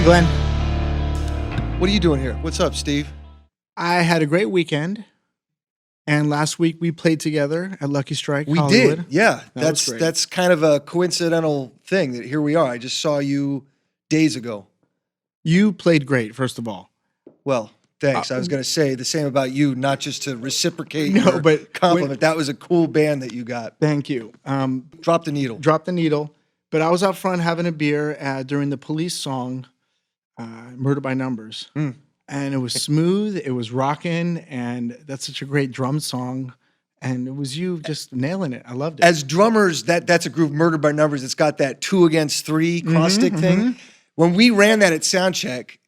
Glen. What are you doing here? What's up, Steve? I had a great weekend, and last week we played together at Lucky Strike We Hollywood. did, yeah. That was great. That's kind of a coincidental thing that here we are. I just saw you days ago. You played great, first of all. Well, thanks. I was going to say the same about you, not just to reciprocate No, your but compliment. That was a cool band that you got. Thank you. Drop the needle. Drop the needle. But I was out front having a beer during the Police song, Murder by Numbers. And it was smooth, it was rocking, and that's such a great drum song. And it was you just nailing it. I loved it. As drummers, that's a groove, Murder by Numbers. It's got that 2 against 3 cross stick thing. When we ran that at soundcheck,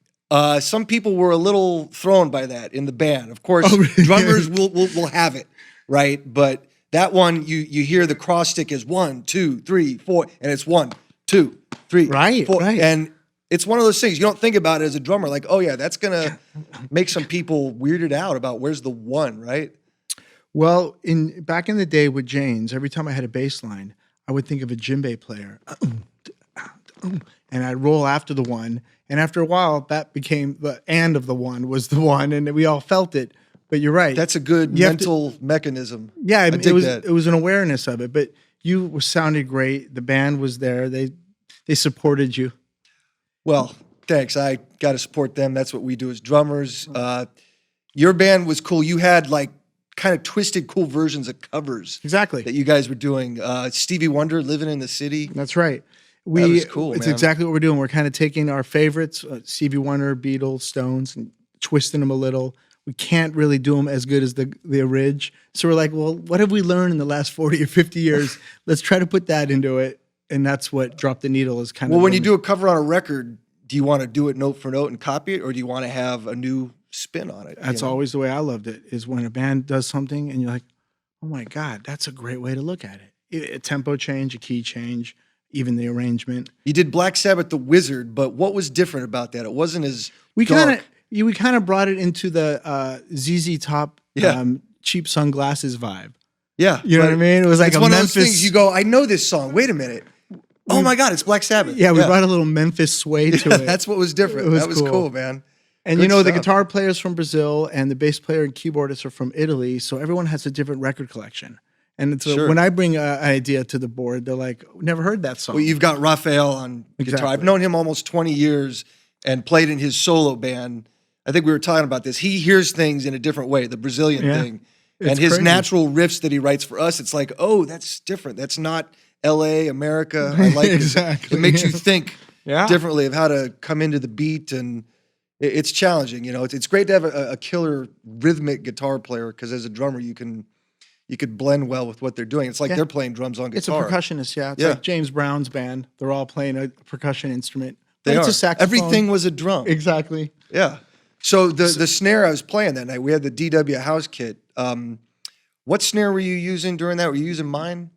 some people were a little thrown by that in the band. Of course, drummers will have it, right? But that one, you hear the cross stick is 1, 2, 3, 4, and it's 1, 2, 3, Right, 4. right. And it's one of those things you don't think about it as a drummer, like, oh yeah, that's gonna make some people weirded out about where's the 1, right? Well, back in the day with Jane's, every time I had a bass line, I would think of a djembe player. And I'd roll after the 1. And after a while, that became the and of the 1 was the 1, and we all felt it. But you're right. That's a good mental mechanism. Yeah, I dig that. It was an awareness of it. But you sounded great. The band was there. They supported you. Well, thanks. I got to support them. That's what we do as drummers. Your band was cool. You had like kind of twisted, cool versions of covers. Exactly. That you guys were doing. Stevie Wonder, Living in the City. That's right. That was cool, It's man. exactly what we're doing. We're kind of taking our favorites, Stevie Wonder, Beatles, Stones, and twisting them a little. We can't really do them as good as the orig. So we're like, well, what have we learned in the last 40 or 50 years? Let's try to put that into it. And that's what Drop the Needle is kind of. Well, when you do a cover on a record, do you want to do it note for note and copy it, or do you want to have a new spin on it? That's always the way I loved it, is when a band does something and you're like, oh my God, that's a great way to look at it. A tempo change, a key change, even the arrangement. You did Black Sabbath, The Wizard, but what was different about that? It wasn't as We dark. kind of brought it into the ZZ Top cheap sunglasses vibe. Yeah. You know what I mean? It was like it's a one Memphis. of those things you go, I know this song. Wait a minute. Oh my God, it's Black Sabbath. Yeah, we brought a little Memphis sway to it. That's what was different. It was that was cool, man. And Good you know, the stuff. guitar player's from Brazil and the bass player and keyboardist are from Italy. So everyone has a different record collection. And so when I bring an idea to the board, they're like, never heard that song. Well, you've got Raphael on guitar. I've known him almost 20 years and played in his solo band. I think we were talking about this. He hears things in a different way, the Brazilian thing. And his crazy. natural riffs that he writes for us, it's like, oh, that's different. That's not LA, America. I like Exactly. it. It makes you think Yeah. differently of how to come into the beat, and it's challenging. You know, it's great to have a killer rhythmic guitar player, because as a drummer, you could blend well with what they're doing. It's like they're playing drums on It's a guitar. percussionist, It's like James Brown's band. They're all playing a percussion instrument. They It's are. a saxophone. Everything was a drum. Exactly. Yeah. So the snare I was playing that night, we had the DW house kit. What snare were you using during that? Were you using mine?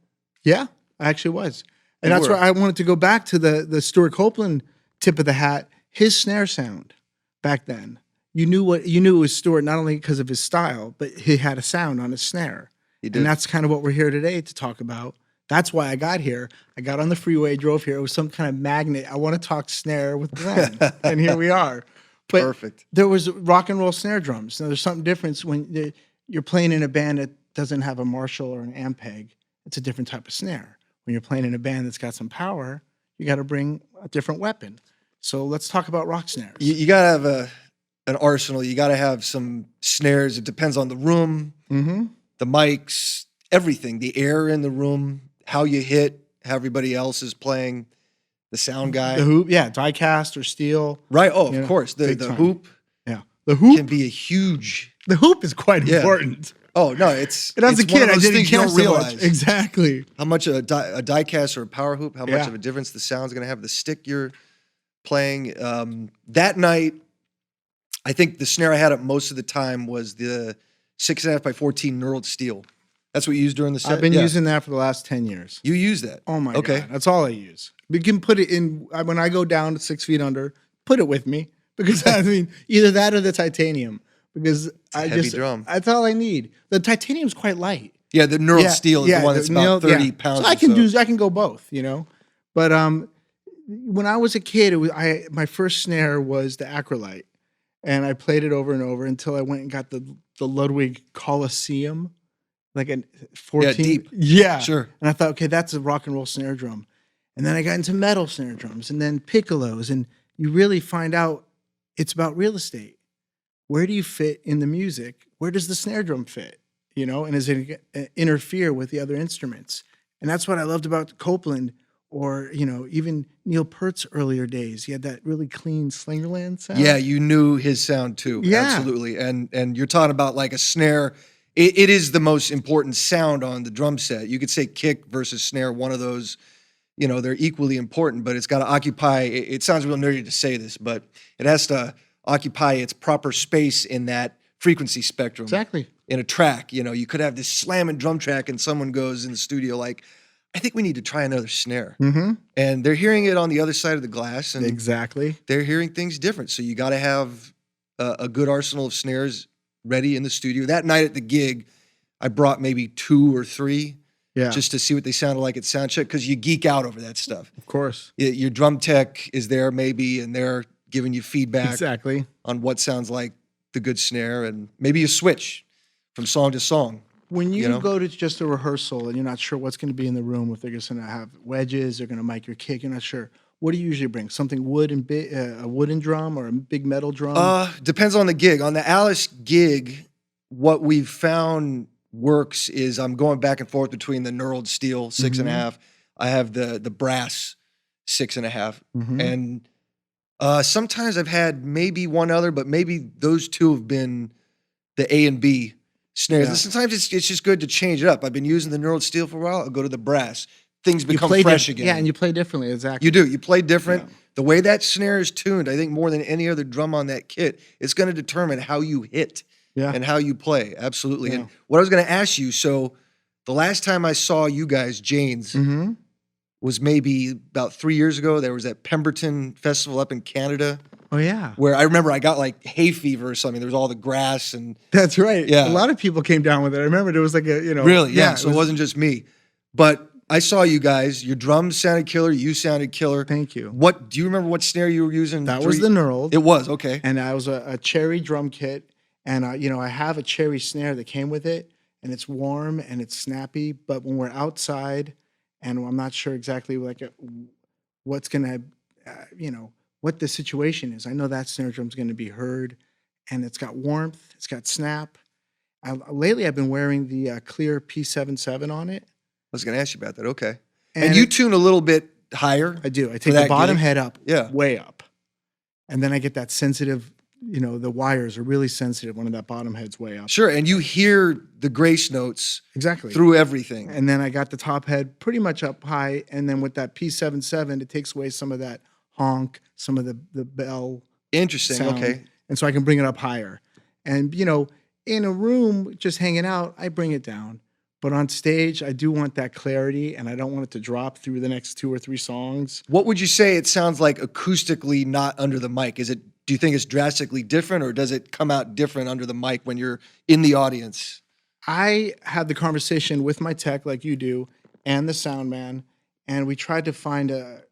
Yeah, I actually was. And You that's were. where I wanted to go back to the Stuart Copeland tip of the hat, his snare sound back then. You knew it was Stuart not only because of his style, but he had a sound on his snare. He did. And that's kind of what we're here today to talk about. That's why I got here. I got on the freeway, drove here. It was some kind of magnet. I want to talk snare with Glen. And here we are. But Perfect. there was rock and roll snare drums. Now, there's something different when you're playing in a band that doesn't have a Marshall or an Ampeg. It's a different type of snare. When you're playing in a band that's got some power, you got to bring a different weapon. So let's talk about rock snares. You got to have an arsenal. You got to have some snares. It depends on the room, the mics, everything, the air in the room, how you hit, how everybody else is playing, the sound guy. The hoop, die-cast or steel. Right. Oh, of course. The time. hoop The hoop can be a huge. The hoop is quite important. Oh no, it's. And as a it's one kid, of I those didn't things you care don't so realize. much. Exactly. How much a die cast or a power hoop, how much Yeah. of a difference the sound's going to have, the stick you're playing. That night, I think the snare I had up most of the time was the 6.5 by 14 knurled steel. That's what you used during the set? I've been using that for the last 10 years. You use that? Oh my Okay. God. That's all I use. We can put it in, when I go down to 6 feet under, put it with me. Because I mean, either that or the titanium. Because a heavy drum. That's all I need. The titanium's quite light. Yeah, the knurled steel is the one that's about 30 pounds. So I can go both, you know. But when I was a kid, my first snare was the Acrolite, and I played it over and over until I went and got the Ludwig Coliseum, like a 14. deep. Yeah. Sure. And I thought, okay, that's a rock and roll snare drum. And then I got into metal snare drums and then piccolos, and you really find out it's about real estate. Where do you fit in the music? Where does the snare drum fit? You know, and does it interfere with the other instruments? And that's what I loved about Copeland, or, you know, even Neil Peart's earlier days. He had that really clean Slingerland sound. Yeah, you knew his sound too. Yeah. Absolutely. And you're talking about like a snare. It is the most important sound on the drum set. You could say kick versus snare, one of those, you know, they're equally important, but it's got to occupy, it sounds real nerdy to say this, but it has to occupy its proper space in that frequency spectrum. Exactly. In a track, you know, you could have this slamming drum track and someone goes in the studio like, I think we need to try another snare. Mm-hmm. And they're hearing it on the other side of the glass, and Exactly. they're hearing things different. So you got to have a good arsenal of snares ready in the studio. That night at the gig, I brought maybe 2 or 3 just to see what they sounded like at sound check, because you geek out over that stuff. Of course. Your drum tech is there maybe, and they're giving you feedback Exactly. on what sounds like the good snare, and maybe you switch from song to song. When you know? go to just a rehearsal and you're not sure what's going to be in the room, if they're just going to have wedges, they're going to mic your kick, you're not sure. What do you usually bring? Something wood and a wooden drum or a big metal drum? Depends on the gig. On the Alice gig, what we've found works is I'm going back and forth between the knurled steel 6.5. I have the brass 6.5, and sometimes I've had maybe one other, but maybe those two have been the A and B snares. And sometimes it's just good to change it up. I've been using the knurled steel for a while. I'll go to the brass. Things become fresh again. Yeah, and you play differently. Exactly. You do. You play different. Yeah. The way that snare is tuned, I think more than any other drum on that kit, it's going to determine how you hit and how you play. Absolutely. Yeah. And what I was going to ask you, so the last time I saw you guys, Jane's, was maybe about 3 years ago. There was that Pemberton Festival up in Canada. Oh, yeah. Where I remember I got like hay fever or something. There was all the grass and... That's right. Yeah. A lot of people came down with it. I remember there was like a, you know... Really? Yeah. So it wasn't just me. But I saw you guys. Your drums sounded killer. You sounded killer. Thank you. What do you remember? What snare you were using? That was the Knurled. It was okay. And I was a cherry drum kit, and you know, I have a cherry snare that came with it, and it's warm and it's snappy. But when we're outside, and I'm not sure exactly like what's gonna, you know, what the situation is. I know that snare drum's gonna be heard, and it's got warmth. It's got snap. Lately, I've been wearing the clear P77 on it. I was going to ask you about that. Okay. And you tune a little bit higher? I do. I take the bottom head up, way up. And then I get that sensitive, you know, the wires are really sensitive when that bottom head's way up. Sure. And you hear the grace notes through everything. And then I got the top head pretty much up high. And then with that P77, it takes away some of that honk, some of the bell. Interesting. Sound. Okay. And so I can bring it up higher. And, you know, in a room just hanging out, I bring it down. But on stage, I do want that clarity, and I don't want it to drop through the next 2 or 3 songs. What would you say it sounds like acoustically, not under the mic? Do you think it's drastically different, or does it come out different under the mic when you're in the audience? I had the conversation with my tech, like you do, and the sound man, and we tried to find a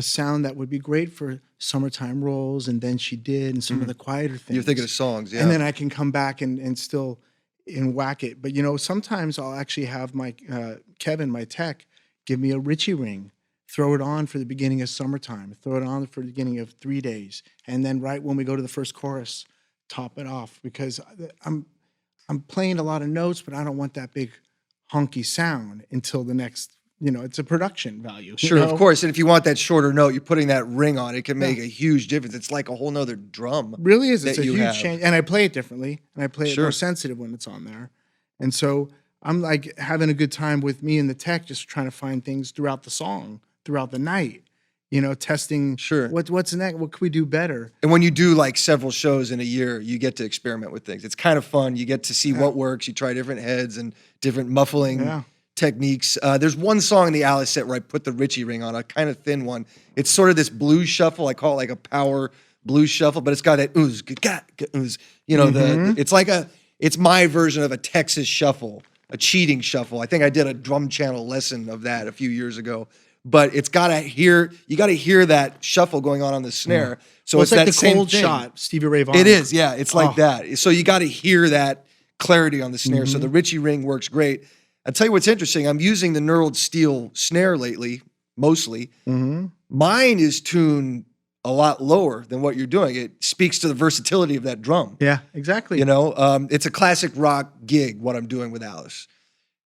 sound that would be great for Summertime Rolls, and Then She Did, and some of the quieter things. You're thinking of songs, yeah. And then I can come back and still... and whack it. But, you know, sometimes I'll actually have my Kevin, my tech, give me a Ritchie ring, throw it on for the beginning of Summertime, throw it on for the beginning of 3 Days, and then right when we go to the first chorus, top it off, because I'm playing a lot of notes, but I don't want that big honky sound until the next, you know, it's a production value. Sure, of course. And if you want that shorter note, you're putting that ring on. It can make a huge difference. It's like a whole nother drum. Really is. It's a huge change. And I play it differently, and I play it more sensitive when it's on there. And so I'm like having a good time with me and the tech, just trying to find things throughout the song, throughout the night, you know, testing what's next, what can we do better? And when you do like several shows in a year, you get to experiment with things. It's kind of fun. You get to see what works. You try different heads and different muffling techniques. There's one song in the Alice set where I put the Ritchie ring on, a kind of thin one. It's sort of this blues shuffle. I call it like a power blues shuffle, but it's got that ooze, ooze. You know, it's my version of a Texas shuffle, a cheating shuffle. I think I did a drum channel lesson of that a few years ago. but it's gotta hear. You gotta hear that shuffle going on the snare. So Well, it's like that the same cold thing. shot, Stevie Ray Vaughan. It is, yeah. It's like Oh. that. So you got to hear that clarity on the snare. So Mhm. the Ritchie ring works great. I'll tell you what's interesting. I'm using the Knurled steel snare lately, mostly. Mhm. Mine is tuned a lot lower than what you're doing. It speaks to the versatility of that drum. Yeah, exactly. You know, it's a classic rock gig. What I'm doing with Alice,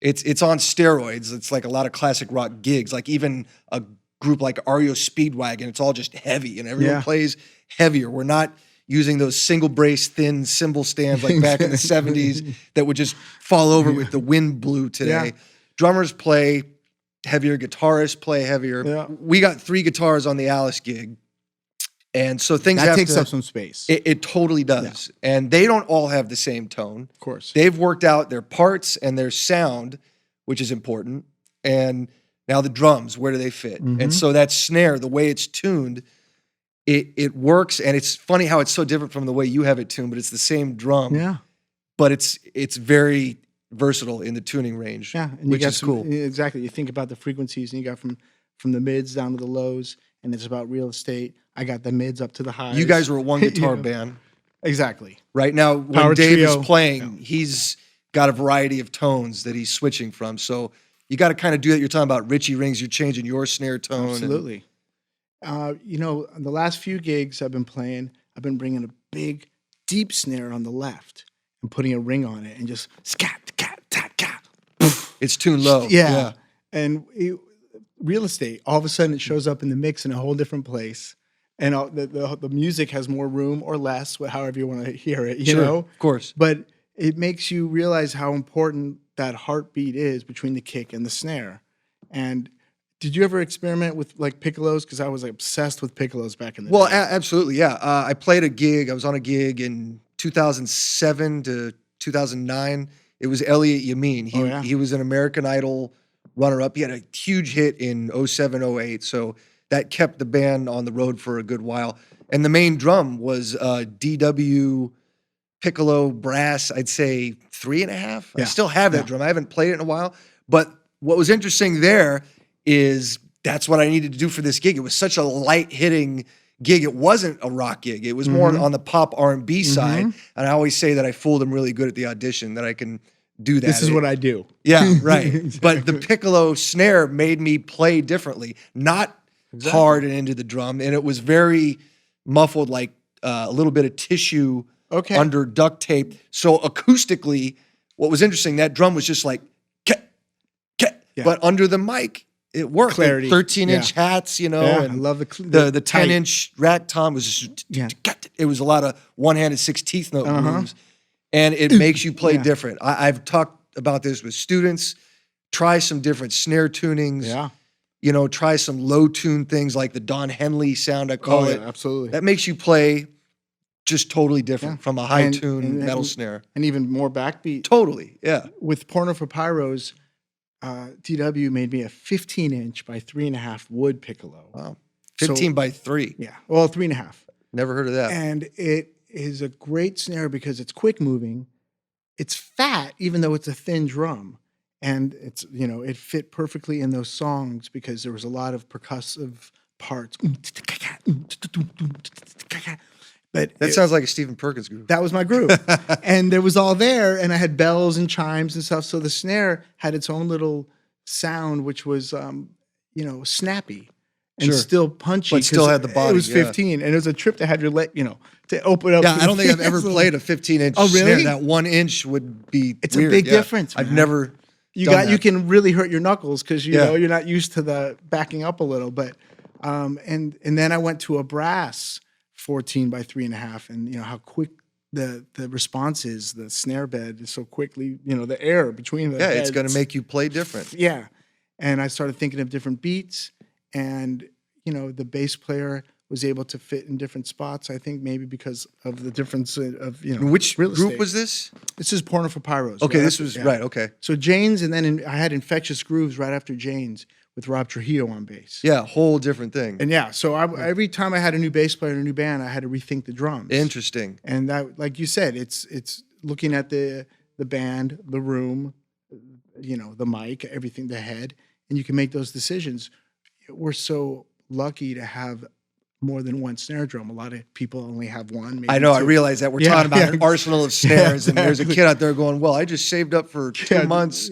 it's on steroids. It's like a lot of classic rock gigs. Like even a group like REO Speedwagon. It's all just heavy, and everyone Yeah. plays heavier. We're not using those single brace thin cymbal stands like back in the 70s that would just fall over with the wind blew today. Yeah. Drummers play heavier, guitarists play heavier. Yeah. We got 3 guitars on the Alice gig. And so things That have takes to, up some space. it totally does. And they don't all have the same tone. Of course. They've worked out their parts and their sound, which is important. And now the drums, where do they fit? Mhm. And so that snare, the way it's tuned, it works. And it's funny how it's so different from the way you have it tuned, but it's the same drum. Yeah. But it's very versatile in the tuning range, Yeah. And which you got is cool. Exactly. You think about the frequencies, and you got from the mids down to the lows, and it's about real estate. I got the mids up to the highs. You guys were a one guitar Yeah. band. Exactly. Right now, when Power Dave trio. is playing, Yeah. he's got a variety of tones that he's switching from. So you got to kind of do that. You're talking about Ritchie rings. You're changing your snare tone. and- Absolutely. You know, on the last few gigs I've been playing, I've been bringing a big, deep snare on the left and putting a ring on it and just scat, cat, tat, cat. it's tuned low. Yeah. And real estate, all of a sudden it shows up in the mix in a whole different place. And the music has more room or less, however you want to hear it, you Sure, know? of course. But it makes you realize how important that heartbeat is between the kick and the snare. And did you ever experiment with like piccolos? Because I was obsessed with piccolos back in the Well, day. absolutely. Yeah. I played a gig. I was on a gig in 2007 to 2009. It was Elliot Yamin. Oh, yeah. He was an American Idol runner-up. He had a huge hit in 07, 08. So that kept the band on the road for a good while. And the main drum was DW Piccolo Brass, I'd say 3.5. I Yeah. still have that Yeah. drum. I haven't played it in a while. But what was interesting there is that's what I needed to do for this gig. It was such a light-hitting gig. It wasn't a rock gig. It was more on the pop R&B side. And I always say that I fooled them really good at the audition, that I can do that. This is what I do. Yeah, right. But the piccolo snare made me play differently, not hard and into the drum. And it was very muffled, like a little bit of tissue Okay. under duct tape. So acoustically, what was interesting, that drum was just like, Yeah. but under the mic, it worked. Clarity. 13-inch hats, you know, Yeah, I and love the tight. 10-inch rack tom was just, Yeah. it was a lot of one-handed 6-teeth note Uh-huh. moves. And it makes you play Yeah. different. I've talked about this with students. Try some different snare tunings. Yeah. You know, try some low tune things like the Don Henley sound, I call it. Yeah, absolutely. That makes you play just totally different Yeah. from a high And- tune and- metal and- snare. And even more backbeat. Totally, yeah. With Porno for Pyros, DW made me a 15-inch by 3.5 wood piccolo. Wow. So- 15 by 3. Yeah. Well, 3.5. Never heard of that. And it is a great snare because it's quick moving. It's fat, even though it's a thin drum. And it's, you know, it fit perfectly in those songs because there was a lot of percussive parts. But That sounds like a Stephen Perkins group. that was my groove. And there was all there, and I had bells and chimes and stuff. So the snare had its own little sound, which was, you know, snappy and Sure. still punchy. But still 'cause had the body, It was yeah. 15, and it was a trip to have your leg, you know, to open up. Yeah, to I don't think I've ever the- played a 15-inch Oh, snare. really? That 1 inch would be It's weird. a big Yeah. difference, I've man. never You done got you that. can really hurt your knuckles because you Yeah. know you're not used to the backing up a little. But and then I went to a brass 14 by 3.5, and you know how quick the response is. The snare bed is so quickly, you know, the air between the Yeah, it's going to heads. make you play different. Yeah. And I started thinking of different beats, and you know the bass player was able to fit in different spots. I think maybe because of the difference of, you know, Which real group estate. was this? This is Porno for Pyros. Okay, right this after- was yeah. right. Okay, So Jane's, and then I had Infectious Grooves right after Jane's with Rob Trujillo on bass. yeah, whole different thing. And yeah, so every time I had a new bass player and a new band, I had to rethink the drums. Interesting. And that, like you said, it's looking at the band, the room, you know, the mic, everything, the head, and you can make those decisions. we're so lucky to have more than one snare drum. A lot of people only have one. Maybe I know. I two. realize that we're Yeah, talking about yeah. an arsenal of snares, Yeah, and there's a exactly. kid out there going, "Well, I just saved up for 2 months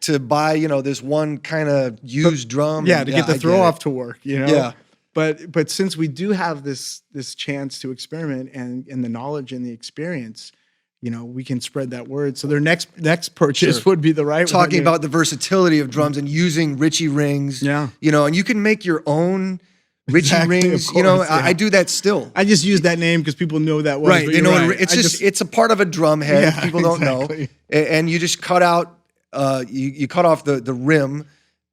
to buy, this one kind of used drum." Yeah, and to get the I throw it. off to work, Yeah. But since we do have this chance to experiment and the knowledge and the experience, we can spread that word. So their next purchase Sure. would be the right one. Talking about the versatility of drums and using Ritchie rings. Yeah. And you can make your own Ritchie Exactly, of rings. course, yeah. I do that still. I just use that name because people know that was Right. but They you're know right. it's a part of a drum head. Yeah, People don't exactly. know. And you just cut out you cut off the rim,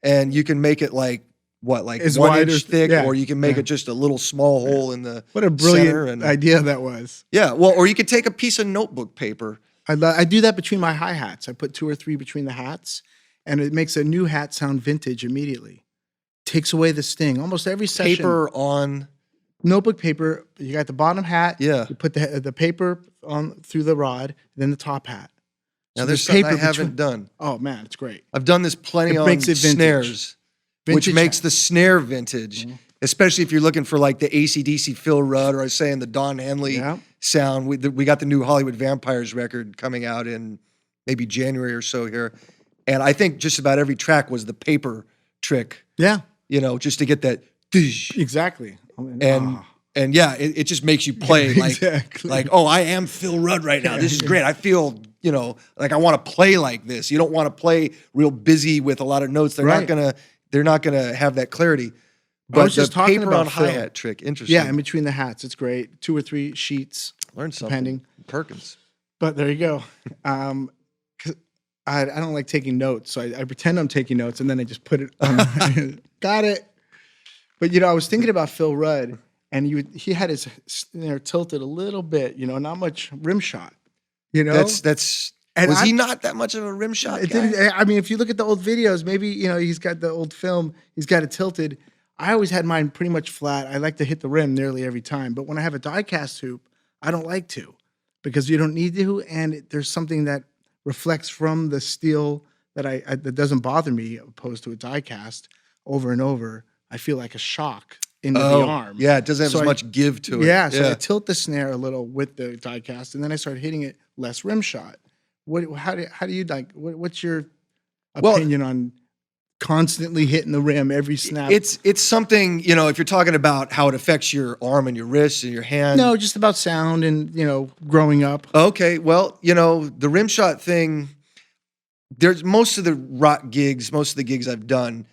and you can make it like As 1 wide inch as- thick, yeah, or you can make yeah. it just a little small hole in the What a center. brilliant And idea that was. yeah, well, or you could take a piece of notebook paper. I do that between my hi-hats. I put 2 or 3 between the hats, and it makes a new hat sound vintage immediately. Takes away the sting. Almost every session. Paper on. Notebook paper. You got the bottom hat. Yeah. You put the paper on through the rod, then the top hat. Now So there's something I paper haven't done. Oh man, it's great. I've done this plenty It on makes it vintage. snares, which Vintage makes hat. the snare vintage, especially if you're looking for like the AC/DC Phil Rudd, or I was saying the Don Henley Yeah. sound. We got the new Hollywood Vampires record coming out in maybe January or so here, and I think just about every track was the paper trick, Yeah, just to get that dish. exactly. And yeah, it just makes you play Exactly. like, oh, I am Phil Rudd right now. This is great. I feel, like I want to play like this. You don't want to play real busy with a lot of notes. They're Right. not gonna have that clarity. I But was the just talking paper about on Phil. hi-hat trick, interesting. Yeah, in between the hats, it's great. 2 or 3 sheets. Learn something. depending. Perkins. But there you go. 'Cause I don't like taking notes, so I pretend I'm taking notes, and then I just put it on. Got it. But I was thinking about Phil Rudd, and he had his snare tilted a little bit, not much rim shot. That's And was he I'm- not that much of a rim shot It guy? didn't, I mean, if you look at the old videos, maybe he's got the old film, he's got it tilted. I always had mine pretty much flat. I like to hit the rim nearly every time, but when I have a die cast hoop, I don't like to, because you don't need to, and there's something that reflects from the steel that doesn't bother me, opposed to a die cast over and over. I feel like a shock into the arm. Yeah, it doesn't have So as I- much give to it. Yeah, so I tilt the snare a little with the die cast, and then I start hitting it less rim shot. How do you like? What's your Well- opinion on constantly hitting the rim every snap? It's something, if you're talking about how it affects your arm and your wrist and your hand. no, just about sound and growing up. Okay, well, the rim shot thing, there's most of the rock gigs, most of the gigs I've done,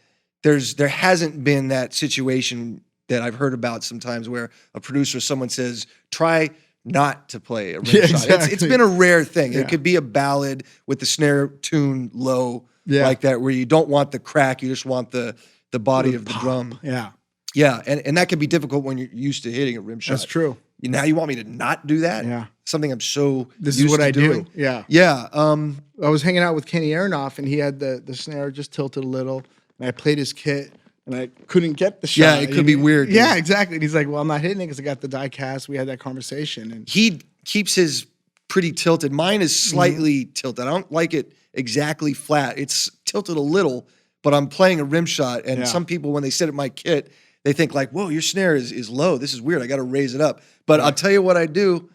there hasn't been that situation that I've heard about sometimes where a producer or someone says, try not to play a rim Yeah, shot. It's exactly. been a rare thing. Yeah. It could be a ballad with the snare tuned low Yeah. like that, where you don't want the crack, you just want the body of the Pop. drum. Yeah, Yeah, and that can be difficult when you're used to hitting a rim shot. that's true. Now you want me to not do that? Yeah. Something I'm so This used is what to I doing. do. Yeah. Yeah. I was hanging out with Kenny Aronoff, and he had the snare just tilted a little, and I played his kit, and I couldn't get the shot. Yeah, it could be weird, dude. Yeah, exactly. And he's like, "Well, I'm not hitting it because I got the die cast." We had that conversation, and He keeps his pretty tilted. Mine is slightly tilted. I don't like it exactly flat. It's tilted a little, but I'm playing a rim shot. And Yeah. some people, when they sit at my kit, they think like, whoa, your snare is low. This is weird. I got to raise it up. But I'll tell you what I do.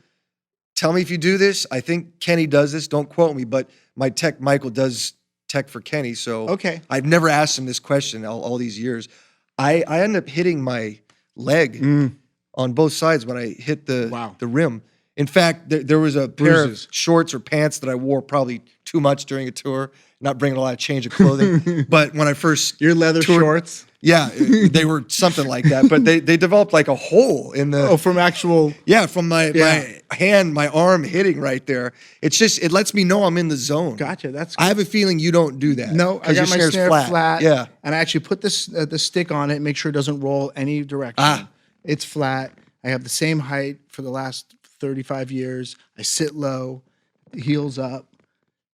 Tell me if you do this. I think Kenny does this. Don't quote me, but my tech, Michael, does tech for Kenny. So Okay. I've never asked him this question all these years. I end up hitting my leg on both sides when I hit the rim. In fact, there was a pair Bruises. of shorts or pants that I wore probably too much during a tour, not bringing a lot of change of clothing. But when I first your leather toured- shorts. yeah, they were something like that. But they developed like a hole in the Oh, from actual. yeah, from my Yeah. hand, my arm hitting right there. It's just, it lets me know I'm in the zone. Gotcha. That's I have a feeling you don't do that. no. I 'cause your got my snare's snare flat. Yeah. and I actually put this the stick on it, make sure it doesn't roll any direction. It's flat. I have the same height for the last 35 years. I sit low, heels up,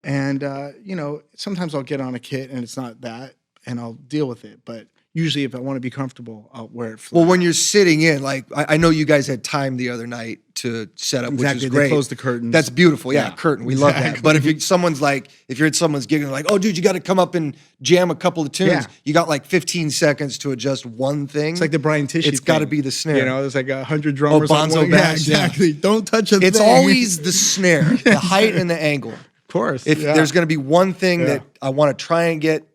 and sometimes I'll get on a kit and it's not that, and I'll deal with it. But usually if I want to be comfortable, I'll wear it flat. Well, when you're sitting in, like I know you guys had time the other night to set up, which Exactly, is they great. close the curtains. That's beautiful. Yeah, Yeah, curtain. We love that. exactly. But if you're at someone's gig and they're like, oh, dude, you got to come up and jam a couple of tunes. Yeah. You got like 15 seconds to adjust one thing. It's like the Brian Tishy It's got to thing. be the snare. You know, there's like 100 drummers. on Bonzo one- bass, yeah. exactly. Don't touch a It's thing. always the snare, the height and the angle. Of course. If there's going to be one thing Yeah. that I want to try and get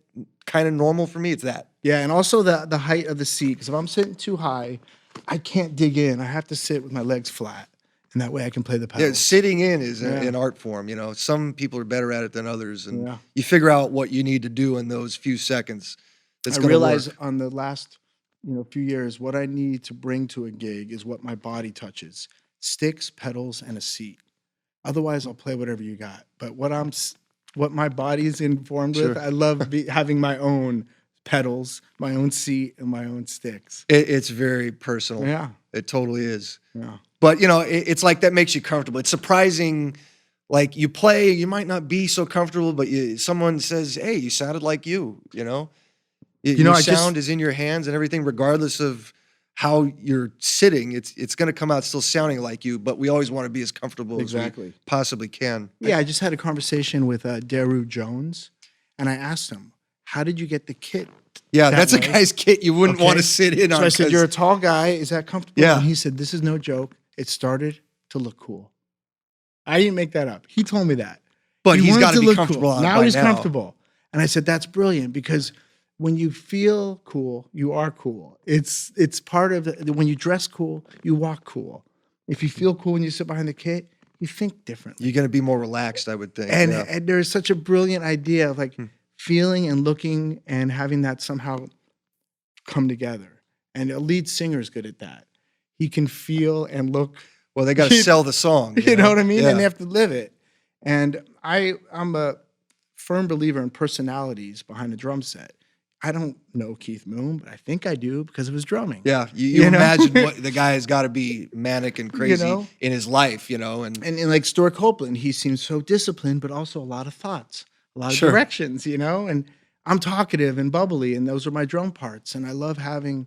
kind of normal for me, it's that. Yeah, and also the height of the seat. Because if I'm sitting too high, I can't dig in. I have to sit with my legs flat, and that way I can play the pedals. Yeah, sitting in is Yeah. an art form. You know, some people are better at it than others, and Yeah. you figure out what you need to do in those few seconds. That's I going to realize work. on the last few years, what I need to bring to a gig is what my body touches: sticks, pedals, and a seat. Otherwise, I'll play whatever you got. But what my body's informed with, Sure. I love having my own pedals, my own seat, and my own sticks. It's very personal. Yeah, It totally is. yeah. But, it's like that makes you comfortable. It's surprising. Like you play, you might not be so comfortable, but someone says, hey, you sounded like you, Your I sound is in your hands and everything, regardless of how you're sitting. It's going to come out still sounding like you, but we always want to be as comfortable as Exactly. we possibly can. Yeah, I just had a conversation with Daru Jones, and I asked him, how did you get the kit? Yeah, that that's a way? guy's kit you wouldn't want to sit in So on. I said, 'cause- you're a tall guy. Is that comfortable? Yeah. And he said, this is no joke. It started to look cool. I didn't make that up. He told me that. but He he's wanted got to be look comfortable cool. on it Now by he's comfortable. And I said, that's brilliant because when you feel cool, you are cool. It's part of when you dress cool, you walk cool. If you feel cool when you sit behind the kit, you think differently. You're going to be more relaxed, I would think. And, yeah. and there's such a brilliant idea of like feeling and looking and having that somehow come together. And a lead singer is good at that. He can feel and look. Well, they got to sell the song. You know what I mean? Yeah. And they have to live it. And I'm a firm believer in personalities behind a drum set. I don't know Keith Moon, but I think I do because of his drumming. Yeah, you You know? imagine what the guy has got to be manic and crazy know? in his life, and And like Stuart Copeland, he seems so disciplined, but also a lot of thoughts, a lot of Sure. directions, And I'm talkative and bubbly, and those are my drum parts. And I love having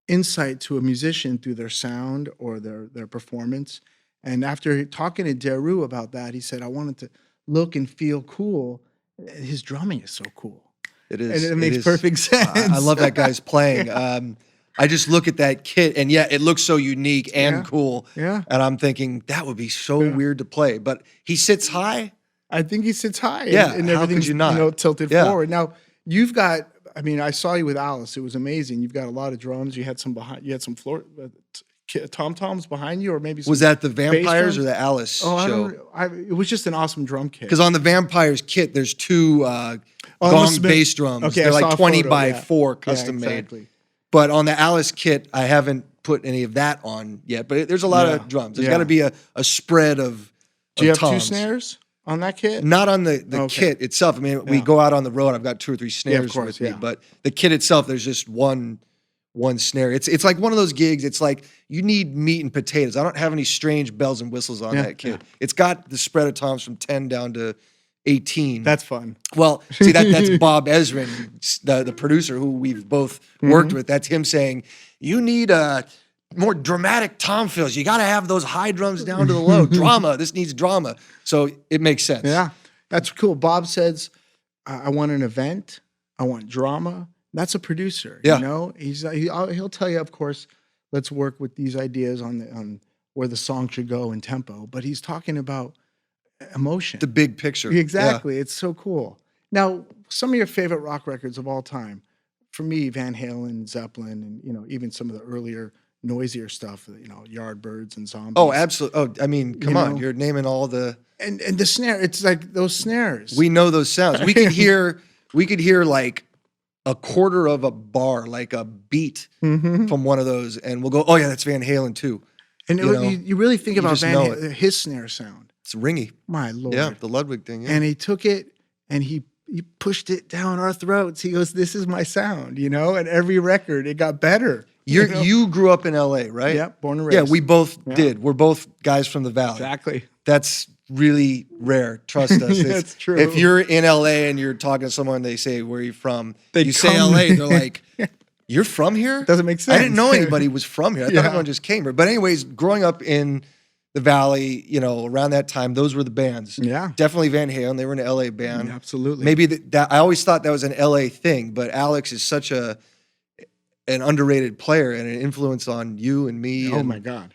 insight to a musician through their sound or their performance. And after talking to Daru about that, he said, I wanted to look and feel cool. His drumming is so cool. it is. And it makes is. perfect sense. I love that guy's playing. I just look at that kit, and yeah, it looks so unique and Yeah. cool. Yeah. And I'm thinking that would be so Yeah. weird to play, but he sits high. I think he sits high. Yeah, and how could everything's you not? tilted Yeah. forward. Now you've got. I mean, I saw you with Alice. It was amazing. You've got a lot of drums. You had some behind. You had some floor tom toms behind you, or maybe some, Was that the Vampires drums? or the Alice Oh, I show? don't. It was just an awesome drum kit. Because on the Vampires kit, there's two Oh, it gong must've been- bass drums. Okay, They're I saw like a 20 photo, by yeah. 4 Yeah, custom made. exactly. But on the Alice kit, I haven't put any of that on yet. But there's a lot Yeah. of drums. There's Yeah. got to be a spread of Do you have two toms. snares on that kit? Not on the Okay. kit itself. I mean, we Yeah. go out on the road. I've got 2 or 3 snares course, with me. yeah. But the kit itself, there's just one snare. It's like one of those gigs. It's like you need meat and potatoes. I don't have any strange bells and whistles on Yeah, that kit. yeah. It's got the spread of toms from 10 down to 18. That's fun. Well, see that's Bob Ezrin, the producer who we've both worked with. That's him saying, you need more dramatic tom fills. You got to have those high drums down to the low. Drama. This needs drama. So it makes sense. Yeah, that's cool. Bob says, "I want an event. I want drama." That's a producer. Yeah. You know, he'll tell you, of course, let's work with these ideas on where the song should go in tempo. But he's talking about emotion. The big picture. Exactly. It's so cool. Now, some of your favorite rock records of all time, for me, Van Halen, Zeppelin, and even some of the earlier, noisier stuff, Yardbirds and Zombies. Oh, absolutely. Oh, I mean, come on. know? You're naming all the. And the snare, it's like those snares. We know those sounds. We could hear like a quarter of a bar, like a beat Mhm. from one of those, and we'll go, oh yeah, that's Van Halen too. And you know, you really think you about just Van know Halen, his snare sound. It's ringy. My Lord. Yeah, the Ludwig thing. Yeah. And he took it and he pushed it down our throats. He goes, "This is my sound," And every record, it got better. You grew up in LA, right? Yeah, born and raised. Yeah, we both Yeah. did. We're both guys from the Valley. Exactly. That's really rare. Trust us. That's true. If you're in LA and you're talking to someone, they say, where are you from? They You say come- LA, they're like, You're from here? Doesn't make sense. I didn't know anybody was from here. I Yeah. thought everyone just came here. But anyways, growing up in the Valley, around that time, those were the bands. Yeah. Definitely Van Halen. They were an LA band. Absolutely. Maybe that I always thought that was an LA thing, but Alex is such an underrated player and an influence on you and me. Oh and my God.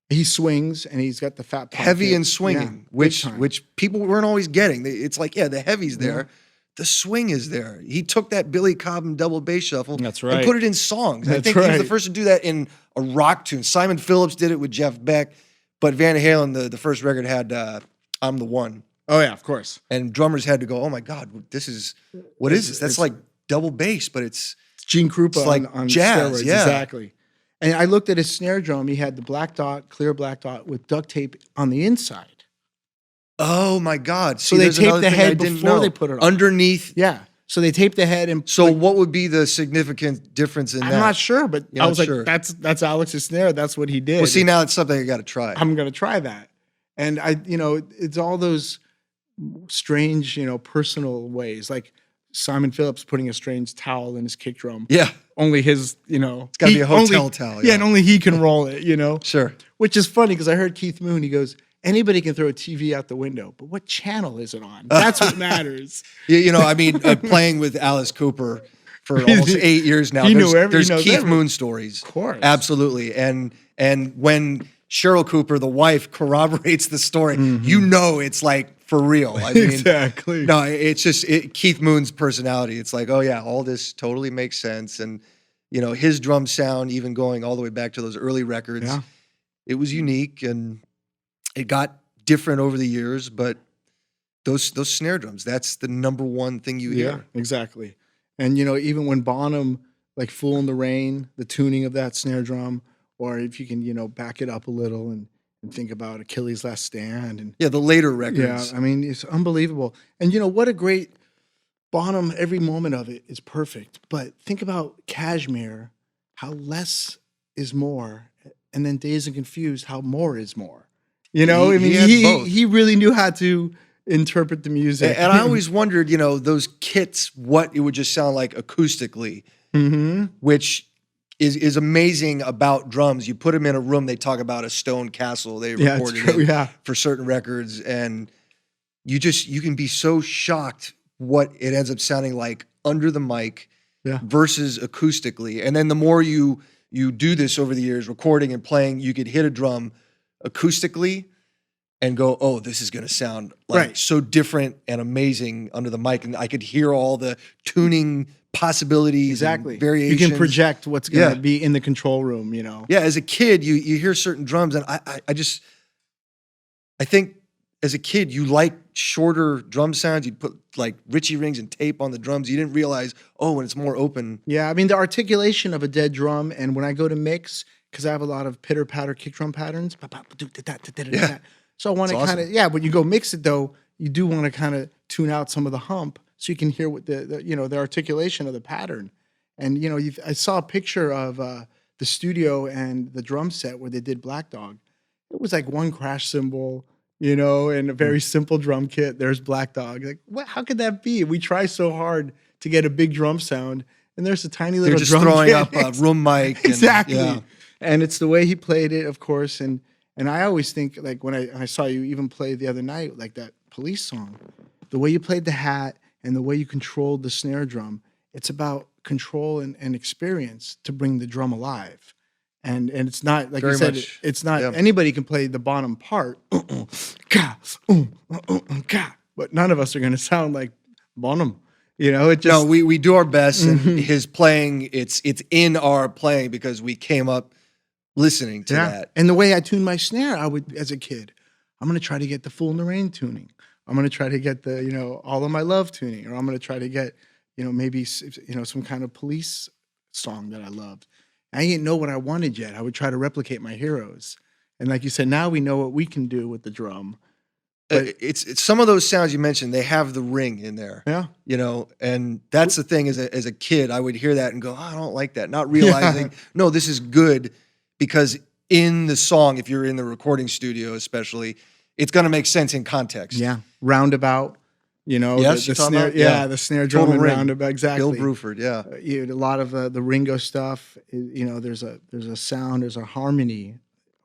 He swings and he's got the fat pocket. heavy and swinging, Yeah, big which time. people weren't always getting. It's like, the heavy's there. The swing is there. He took that Billy Cobham double bass shuffle That's and right. put it in songs. I That's think he was the right. first to do that in a rock tune. Simon Phillips did it with Jeff Beck, but Van Halen, the first record had I'm the One. Oh yeah, of course. And drummers had to go, oh my God, what is this? That's it's- like double bass, but it's Gene Krupa It's like on jazz, steroids. yeah. Exactly. And I looked at his snare drum. He had the black dot, clear black dot with duct tape on the inside. oh my God. So See, they there's taped another the thing I head didn't before know. they put it on. Underneath. Yeah. So they taped the head and So what would be the significant difference in I'm that? not sure, but You're I not was like, sure. that's Alex's snare. That's what he did. Well, see, now it's something I got to try. I'm gonna try that. And it's all those strange, personal ways. Like Simon Phillips putting a strange towel in his kick drum. Yeah, Only his, it's got to be a hotel only, towel. Yeah, and only he can roll it, Sure. Which is funny because I heard Keith Moon, he goes, anybody can throw a TV out the window, but what channel is it on? That's what matters. Playing with Alice Cooper for almost 8 years now. He There's, knew there's knows Keith everything. Moon stories. Of course. Absolutely. And when Cheryl Cooper, the wife, corroborates the story, it's like for real. I mean, Exactly. no, it's just Keith Moon's personality. It's like, oh yeah, all this totally makes sense. And, his drum sound, even going all the way back to those early records, Yeah. it was unique and it got different over the years, but those snare drums, that's the number one thing you Yeah, hear. exactly. And even when Bonham, like Fool in the Rain, the tuning of that snare drum, or if you can, back it up a little and think about Achilles' Last Stand and Yeah, the later yeah, records. I mean, it's unbelievable. And what a great Bonham, every moment of it is perfect. But think about Kashmir, how less is more, and then Dazed and Confused, how more is more. He had both. He really knew how to interpret the music. And I always wondered, those kits, what it would just sound like acoustically, which is amazing about drums. You put them in a room, they talk about a stone castle they Yeah, it's recorded true, in yeah. for certain records, and you can be so shocked what it ends up sounding like under the mic Yeah. versus acoustically. And then the more you do this over the years, recording and playing, you could hit a drum acoustically and go, oh, this is going to sound like Right. so different and amazing under the mic. And I could hear all the tuning possibilities Exactly. and variations. You can project what's going to Yeah. be in the control room, Yeah, as a kid, you hear certain drums, and I think as a kid, you like shorter drum sounds. You'd put like Ritchie rings and tape on the drums. You didn't realize, when it's more open. Yeah, I mean, the articulation of a dead drum, and when I go to mix, because I have a lot of pitter-patter kick drum patterns, Yeah. so I want to It's kind of, when you go mix it, though, you do want to kind of tune out some of the hump so you can hear what the articulation of the pattern. And, I saw a picture of the studio and the drum set where they did Black Dog. It was like one crash cymbal, and a very simple drum kit. There's Black Dog. Like, what? How could that be? We try so hard to get a big drum sound, and there's a tiny little They're just drum throwing kit. up a room mic. And, Exactly. yeah. And it's the way he played it, of course. And I always think, like, when I saw you even play the other night, like that Police song, the way you played the hat and the way you controlled the snare drum, it's about control and experience to bring the drum alive. And it's not, like Very you said, much. it's not, Yeah. anybody can play the bottom part, but none of us are going to sound like Bonham. It just, No, we do our best, and his playing, it's in our playing because we came up listening to that. And the way I tuned my snare, I would, as a kid, I'm going to try to get the Fool in the Rain tuning. I'm going to try to get the, All of My Love tuning, or I'm going to try to get, maybe, some kind of Police song that I loved. I didn't know what I wanted yet. I would try to replicate my heroes. And like you said, now we know what we can do with the drum. It's some of those sounds you mentioned, they have the ring in there. Yeah. And that's the thing as a kid, I would hear that and go, I don't like that. Not realizing, no, this is good because in the song, if you're in the recording studio especially, it's going to make sense in context. Yeah. Roundabout. You know, Yes, the you're talking snare, about? yeah, Yeah. the snare Total drum and Ring. roundabout, exactly. Bill Bruford, yeah. A lot of the Ringo stuff. You know, there's a sound, there's a harmony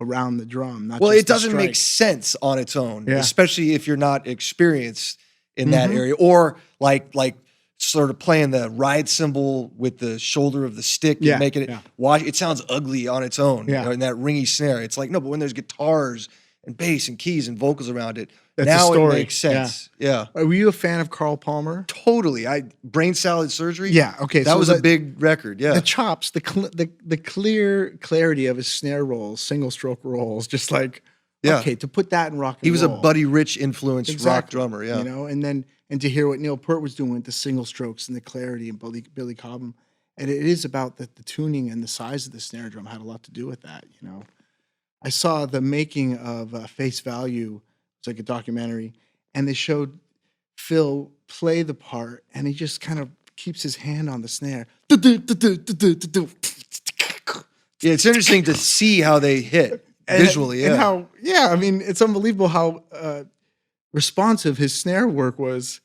around the drum, not Well, just it the doesn't make strike. sense on its own, Yeah. especially if you're not experienced in that area, or like sort of playing the ride cymbal with the shoulder of the stick and Yeah, making it yeah. watch. It sounds ugly on its own, Yeah. in that ringy snare. It's like, no, but when there's guitars and bass and keys and vocals around it, That's a now it story. makes sense. Yeah. Were you a fan of Carl Palmer? Totally. Brain salad surgery. Yeah. Okay. That was a big record. Yeah. The chops, the clear clarity of his snare rolls, single stroke rolls, just like, Yeah. okay, to put that in rock and He was a roll. Buddy Rich influenced rock drummer. Yeah. You know, and to hear what Neil Peart was doing with the single strokes and the clarity and Billy Cobham. And it is about the tuning and the size of the snare drum had a lot to do with that, you know. I saw the making of Face Value. It's like a documentary, and they showed Phil play the part, and he just kind of keeps his hand on the snare. Yeah, it's interesting to see how they hit visually. And how, I mean, it's unbelievable how responsive his snare work was.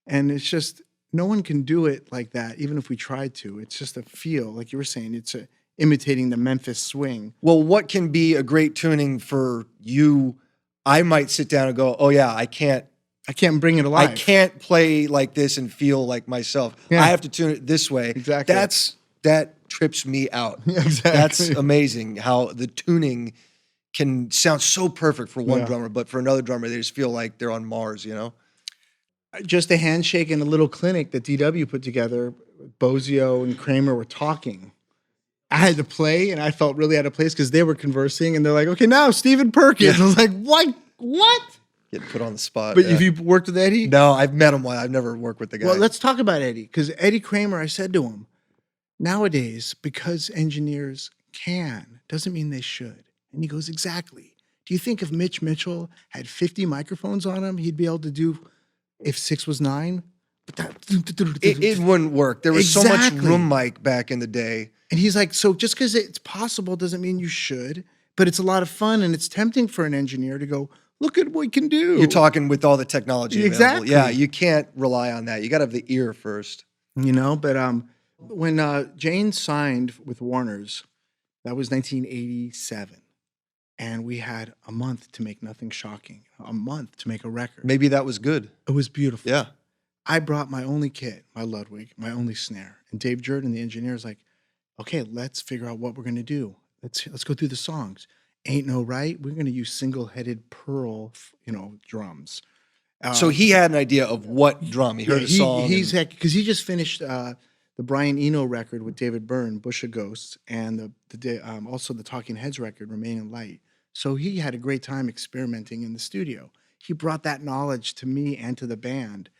And it's just, no one can do it like that, even if we tried to. It's just a feel, like you were saying, it's imitating the Memphis swing. Well, what can be a great tuning for you? I might sit down and go, oh yeah, I can't bring it alive. I can't play like this and feel like myself. Yeah. I have to tune it this way. Exactly. That trips me out. Yeah, exactly. That's amazing how the tuning can sound so perfect for one drummer, but for another drummer, they just feel like they're on Mars, you know? Just a handshake in a little clinic that DW put together. Bozio and Kramer were talking. I had to play, and I felt really out of place because they were conversing, and they're like, okay, now Stephen Perkins. Yeah. I was like, what? Getting put on the spot. But if you worked with Eddie? No, I've met him. I've never worked with the guy. Well, let's talk about Eddie, because Eddie Kramer, I said to him, nowadays, because engineers can, doesn't mean they should. And he goes, exactly. Do you think if Mitch Mitchell had 50 microphones on him, he'd be able to do if 6 was 9? But it wouldn't work. There was so much Exactly. room mic back in the day. And he's like, so just because it's possible doesn't mean you should, but it's a lot of fun and it's tempting for an engineer to go, look at what we can do. You're talking with all the technology available. Exactly. Yeah, you can't rely on that. You got to have the ear first. You know, but when Jane signed with Warner's, that was 1987. And we had a month to make Nothing Shocking, a month to make a record. Maybe that was good. It was beautiful. Yeah. I brought my only kit, my Ludwig, my only snare. And Dave Jordan, the engineer, is like, okay, let's figure out what we're going to do. Let's go through the songs. Ain't No Right. We're going to use single-headed pearl, drums. So he had an idea of what drum. He heard a song. Because he just finished the Brian Eno record with David Byrne, Bush of Ghosts, and also the Talking Heads record, Remaining Light. So he had a great time experimenting in the studio. He brought that knowledge to me and to the band.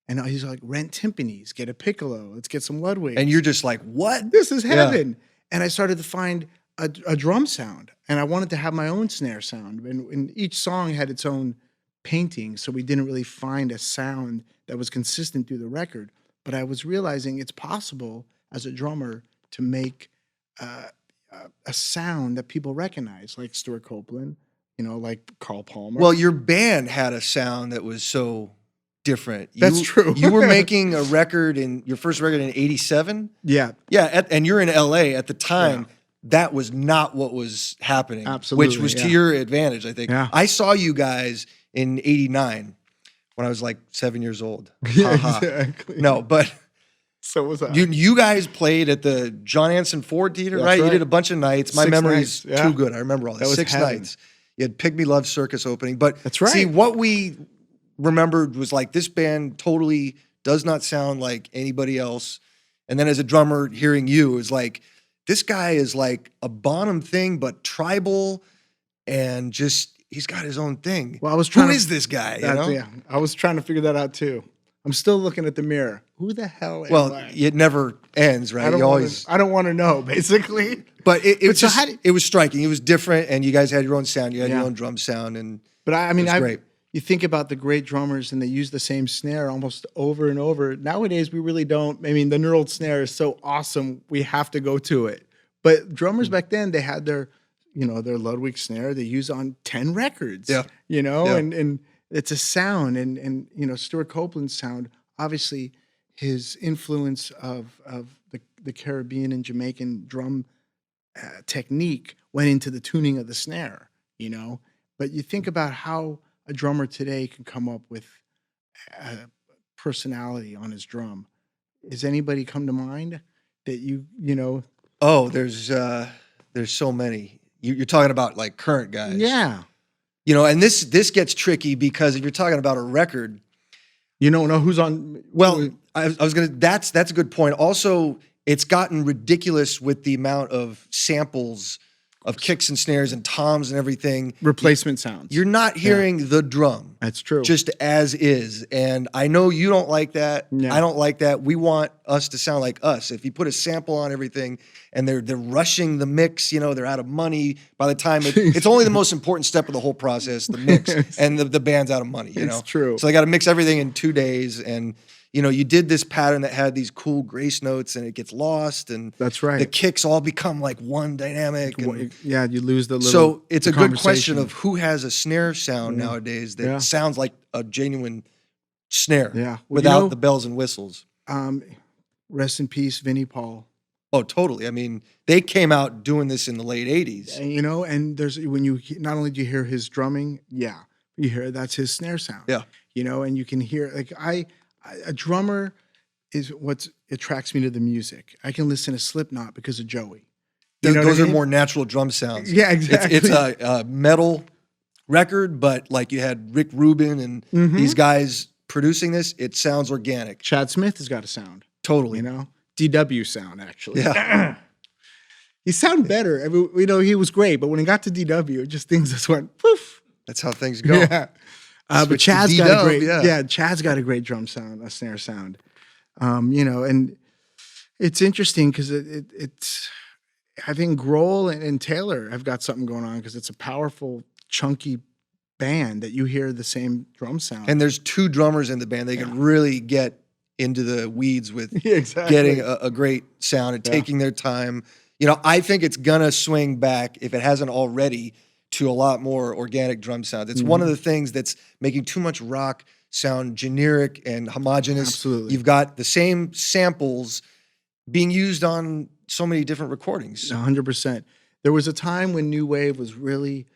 And he's like, rent timpanis, get a piccolo, let's get some Ludwig. And you're just like, what? This is heaven. Yeah. And I started to find a drum sound. And I wanted to have my own snare sound. And each song had its own painting, so we didn't really find a sound that was consistent through the record. But I was realizing it's possible as a drummer to make a sound that people recognize, like Stuart Copeland, like Carl Palmer. Well, your band had a sound that was so different. That's true. You were making a record your first record in 87? Yeah. Yeah, and you're in LA at the time. Yeah. That was not what was happening. Absolutely. Which was to your advantage, I think. Yeah. I saw you guys in 89 when I was like 7 years old. Yeah, exactly. No, but so was I. You guys played at the John Anson Ford Theater, right? You did a bunch of nights. My memory's too good. I remember all that. 6 nights. You had Pygmy Love Circus opening. But that's right. See, what we remembered was like this band totally does not sound like anybody else. And then as a drummer, hearing you is like, this guy is like a Bonham thing, but tribal and just, he's got his own thing. Well, Who is this guy? Yeah, I was trying to figure that out too. I'm still looking at the mirror. Who the hell am I? It never ends, right? I don't want to know, basically. But it was striking. It was different, and you guys had your own sound. You had your own drum sound, but I mean, great. You think about the great drummers, and they use the same snare almost over and over. Nowadays, we really don't. I mean, the Knurled snare is so awesome, we have to go to it. But drummers back then, they had their Ludwig snare they use on 10 records. Yeah. And it's a sound, and Stuart Copeland's sound. Obviously, his influence of the Caribbean and Jamaican drum technique went into the tuning of the snare. But you think about how a drummer today can come up with personality on his drum. Is anybody come to mind that Oh, there's so many. You're talking about like current guys. Yeah. And this gets tricky because if you're talking about a record, you don't know who's on. Well, I was gonna. That's a good point. Also, it's gotten ridiculous with the amount of samples of kicks and snares and toms and everything. Replacement sounds. You're not hearing the drum. That's true. Just as is. And I know you don't like that. Yeah. I don't like that. We want us to sound like us. If you put a sample on everything and they're rushing the mix, they're out of money. By the time it's only the most important step of the whole process, the mix, and the band's out of money, It's true. So they got to mix everything in 2 days. And you did this pattern that had these cool grace notes and it gets lost, and that's right. The kicks all become like one dynamic. And yeah, you lose the little. So it's a good question of who has a snare sound nowadays that sounds like a genuine snare without the bells and whistles. Rest in peace, Vinnie Paul. Oh, totally. I mean, they came out doing this in the late 80s. And there's when you not only do you hear his drumming, you hear that's his snare sound. Yeah. And you can hear a drummer is what attracts me to the music. I can listen to Slipknot because of Joey. Those are more natural drum sounds. Yeah, exactly. It's a metal record, but like you had Rick Rubin and these guys producing this, it sounds organic. Chad Smith has got a sound. Totally. DW sound, actually. Yeah. He sounded better. I mean, he was great, but when he got to DW, things just went poof. That's how things go. Yeah. But Chad's got a great, Chad's got a great drum sound, a snare sound. And it's interesting because it's, I think Grohl and Taylor have got something going on because it's a powerful, chunky band that you hear the same drum sound. And there's 2 drummers in the band. They can really get into the weeds with exactly. getting a great sound and taking their time. I think it's gonna swing back, if it hasn't already, to a lot more organic drum sound. It's one of the things that's making too much rock sound generic and homogenous. Absolutely. You've got the same samples being used on so many different recordings. 100%. There was a time when New Wave was really,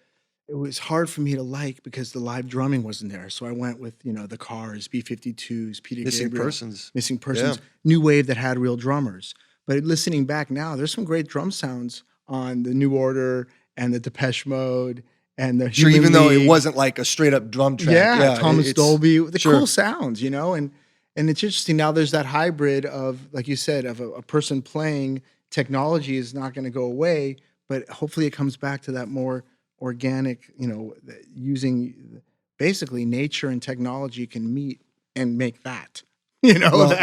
it was hard for me to like because the live drumming wasn't there. So I went with, the Cars, B-52s, Peter Missing Gabriel. Persons. Missing Persons. New Wave that had real drummers. But listening back now, there's some great drum sounds on the New Order and the Depeche Mode and the Sure, Human even though League. it wasn't like a straight up drum track. Yeah, Thomas Dolby, the sure. cool sounds, and it's interesting now. There's that hybrid of, like you said, of a person playing. Technology is not going to go away, but hopefully it comes back to that more organic. Using basically nature and technology can meet and make that. Well,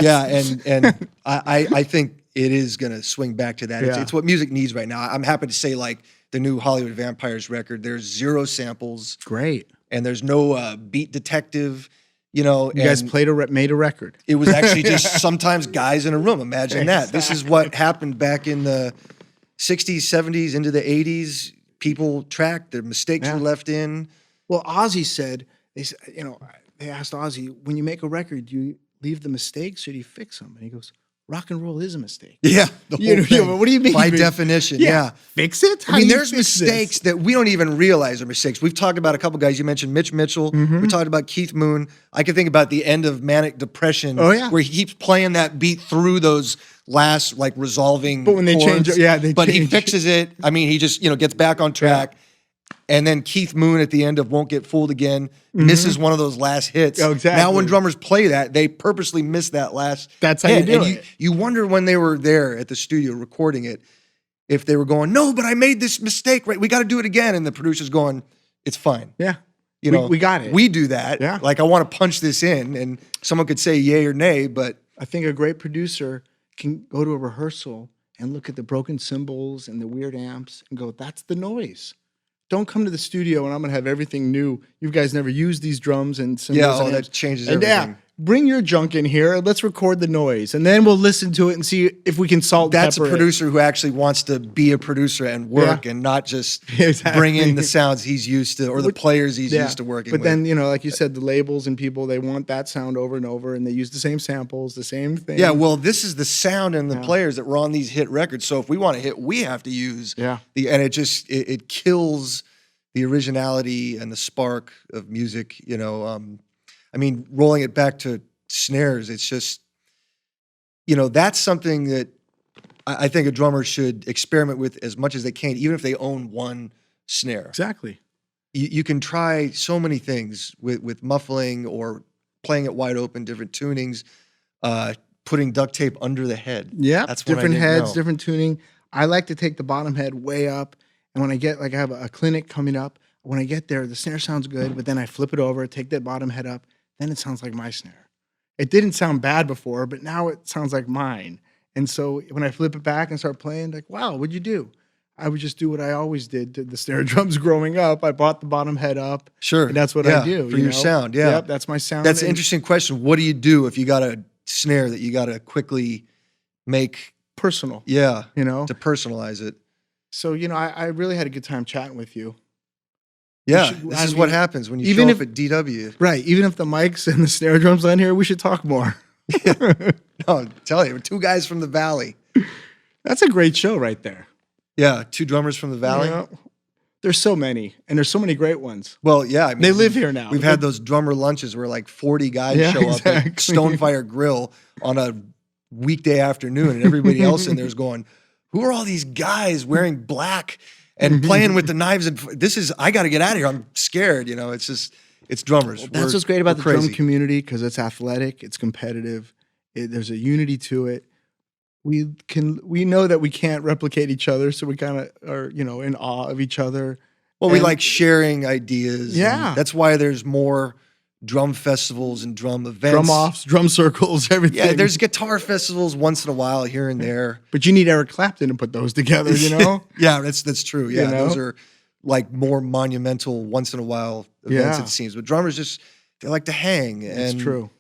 and I think it is going to swing back to that. It's what music needs right now. I'm happy to say, like the new Hollywood Vampires record, there's 0 samples. Great. And there's no beat detective, You guys made a record. It was actually just sometimes guys in a room. Imagine that. This is what happened back in the 60s, 70s, into the 80s. People tracked, their mistakes were left in. Well, Ozzy said, they asked Ozzy, when you make a record, do you leave the mistakes or do you fix them? And he goes, rock and roll is a mistake. Yeah. The whole thing. What do you mean? By definition, yeah. Fix it? I mean, there's mistakes that we don't even realize are mistakes. We've talked about a couple guys. You mentioned Mitch Mitchell. We talked about Keith Moon. I can think about the end of Manic Depression where he keeps playing that beat through those last like resolving But when they chords. change, he fixes it. I mean, he just, gets back on track. Yeah. And then Keith Moon at the end of Won't Get Fooled Again misses one of those last hits. Oh, exactly. Now when drummers play that, they purposely miss that last That's how hit. you do it. You wonder when they were there at the studio recording it, if they were going, no, but I made this mistake, right? We got to do it again. And the producer's going, it's fine. Yeah. We got it. We do that. Yeah. Like I want to punch this in and someone could say yay or nay, but I think a great producer can go to a rehearsal and look at the broken cymbals and the weird amps and go, that's the noise. Don't come to the studio and I'm going to have everything new. You guys never used these drums and cymbals. that changes everything. bring your junk in here. Let's record the noise, and then we'll listen to it and see if we can salt. That's a pepper producer who actually wants to be a producer and work, and not just Exactly. bring in the sounds he's used to or the players he's used to working But with. then, like you said, the labels and people, they want that sound over and over, and they use the same samples, the same thing. Yeah, well, this is the sound and the players that were on these hit records. So if we want to hit, we have to use and it kills the originality and the spark of music. I mean, rolling it back to snares, it's just, that's something that I think a drummer should experiment with as much as they can, even if they own one snare. Exactly. You can try so many things with muffling or playing it wide open, different tunings, putting duct tape under the head. Yeah, that's what different I didn't heads, know. different tuning. I like to take the bottom head way up, and when I get, I have a clinic coming up, when I get there, the snare sounds good, but then I flip it over, take that bottom head up, then it sounds like my snare. It didn't sound bad before, but now it sounds like mine. And so when I flip it back and start playing, like, wow, what'd you do? I would just do what I always did to the snare drums growing up. I bought the bottom head up. Sure. And that's what I do. For your sound, yeah. Yep, that's my sound. That's an interesting question. What do you do if you got a snare that you got to quickly make personal. Yeah. To personalize it. So, I really had a good time chatting with you. Yeah, this is what happens when you show up at DW. Right. Even if the mics and the snare drums on here, we should talk more. No, I'm telling you, we're two guys from the Valley. That's a great show right there. Yeah, two drummers from the Valley. There's so many, and there's so many great ones. Well, yeah. I mean, they live here now. We've had those drummer lunches where like 40 guys show up at Stonefire Grill on a weekday afternoon, and everybody else in there's going, who are all these guys wearing black and playing with the knives? And I got to get out of here. I'm scared. It's drummers. Well, that's what's great about the drum community, because it's athletic, it's competitive, there's a unity to it. We know that we can't replicate each other, so we kind of are, in awe of each other. Well, we like sharing ideas. Yeah. That's why there's more drum festivals and drum events. Drum offs, drum circles, everything. Yeah, there's guitar festivals once in a while here and there. But you need Eric Clapton to put those together, Yeah, that's true. Yeah, those are like more monumental once in a while events, it seems. But drummers they like to hang. And it's true.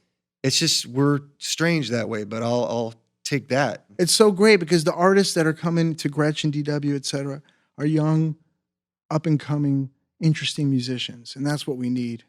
It's just, we're strange that way, but I'll take that. It's so great because the artists that are coming to Gretchen, DW, etc., are young, up and coming, interesting musicians. And that's what we need.